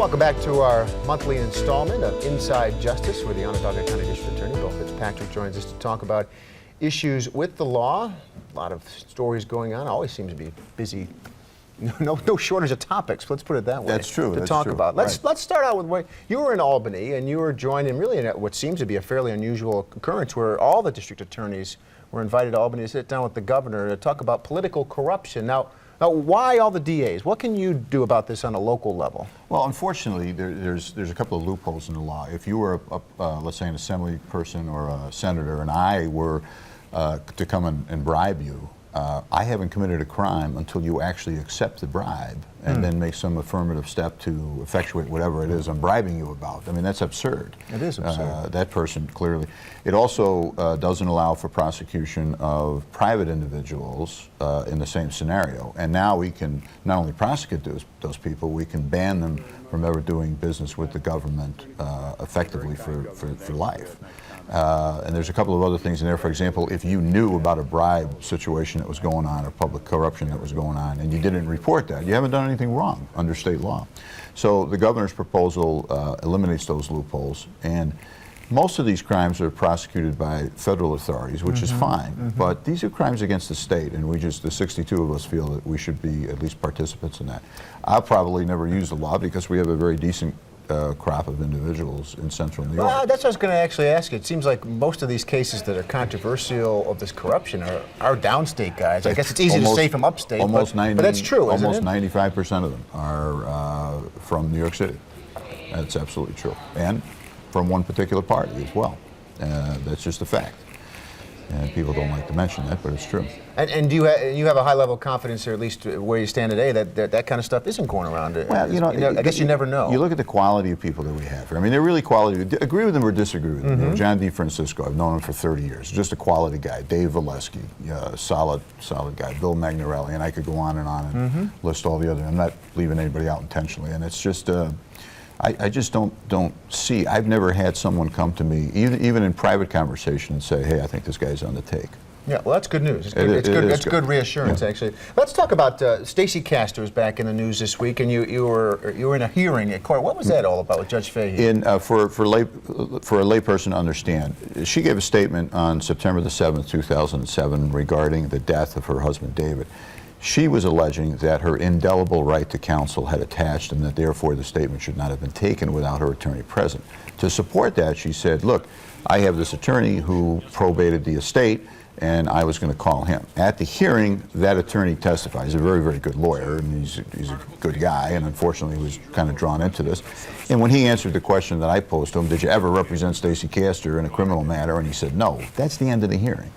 Welcome back to our monthly installment of Inside Justice, where the Onondaga County District Attorney Bill Fitzpatrick joins us to talk about issues with the law. A lot of stories going on. Always seems to be busy. No shortage of topics. Let's put it that way. That's true. To talk about. Let's start out with what you were in Albany, and you were joined in really in what seems to be a fairly unusual occurrence, where all the district attorneys were invited to Albany to sit down with the governor to talk about political corruption. Now, why all the DAs? What can you do about this on a local level? Well, unfortunately, there's a couple of loopholes in the law. If you were, let's say, an assembly person or a senator, and I were to come and bribe you, I haven't committed a crime until you actually accept the bribe and then make some affirmative step to effectuate whatever it is I'm bribing you about. I mean, that's absurd. It is absurd. That person, clearly. It also doesn't allow for prosecution of private individuals in the same scenario. And now we can not only prosecute those people, we can ban them from ever doing business with the government effectively for life. And there's a couple of other things in there. For example, if you knew about a bribe situation that was going on or public corruption that was going on and you didn't report that, you haven't done anything wrong under state law. So the governor's proposal eliminates those loopholes, and most of these crimes are prosecuted by federal authorities, which is fine, but these are crimes against the state, and the 62 of us feel that we should be at least participants in that. I'll probably never use the law because we have a very decent crop of individuals in central New York. Well, that's what I was going to actually ask you. It seems like most of these cases that are controversial of this corruption are downstate guys. I guess it's easy to say from upstate, but that's true, isn't it? Almost 95% of them are from New York City. That's absolutely true. And from one particular party as well. That's just a fact. And people don't like to mention that, but it's true. And do you have a high level of confidence, or at least where you stand today, that kind of stuff isn't going around? Well, I guess you never know. You look at the quality of people that we have here. I mean, they're really quality. Agree with them or disagree with them. You know, John DeFrancisco, I've known him for 30 years. Just a quality guy. Dave Valesky, solid guy. Bill Magnarelli, and I could go on and list all the other. I'm not leaving anybody out intentionally. And it's just, I just don't see. I've never had someone come to me, even in private conversation, and say, "Hey, I think this guy's on the take." Yeah, well, that's good news. It's good reassurance, actually. Let's talk about Stacy Castor is back in the news this week, and you were in a hearing at court. What was that all about with Judge Fahey? For a layperson to understand, she gave a statement on September the 7th, 2007, regarding the death of her husband, David. She was alleging that her indelible right to counsel had attached and that therefore the statement should not have been taken without her attorney present. To support that, she said, look, I have this attorney who probated the estate and I was going to call him. At the hearing, that attorney testified. He's a very, very good lawyer, and he's a good guy, and unfortunately he was kind of drawn into this. And when he answered the question that I posed to him, did you ever represent Stacy Castor in a criminal matter? And he said, no. That's the end of the hearing.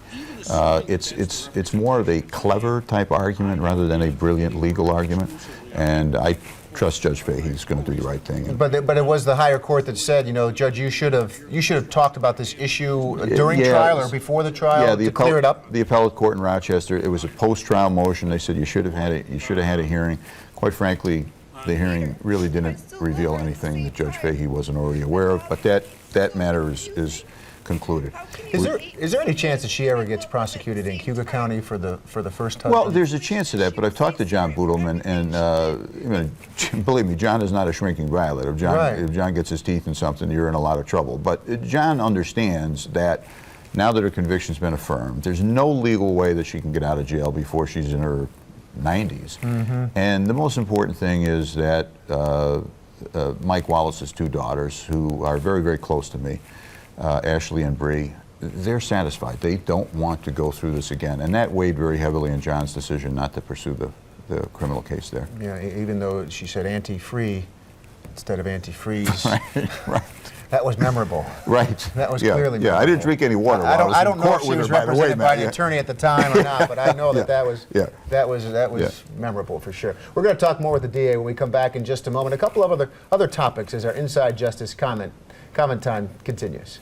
It's more of a clever type argument rather than a brilliant legal argument, and I trust Judge Fahey's going to do the right thing. But it was the higher court that said, you know, Judge, you should have talked about this issue during trial or before the trial to clear it up. The appellate court in Rochester, it was a post-trial motion. They said you should have had a hearing. Quite frankly, the hearing really didn't reveal anything that Judge Fahey wasn't already aware of. But that matter is concluded. Is there any chance that she ever gets prosecuted in Cuba County for the first time? Well, there's a chance of that, but I've talked to John Boodleman, and believe me, John is not a shrinking violet. If John gets his teeth in something, you're in a lot of trouble. But John understands that now that her conviction's been affirmed, there's no legal way that she can get out of jail before she's in her 90s. And the most important thing is that Mike Wallace's two daughters, who are very, very close to me, Ashley and Bree, they're satisfied. They don't want to go through this again. And that weighed very heavily in John's decision not to pursue the criminal case there. Yeah, even though she said anti-free instead of antifreeze. Right. That was memorable. Right. That was clearly memorable. Yeah, I didn't drink any water. I don't know if she was represented by the attorney at the time or not, but I know that was memorable for sure. We're going to talk more with the DA when we come back in just a moment. A couple of other topics as our Inside Justice comment time continues.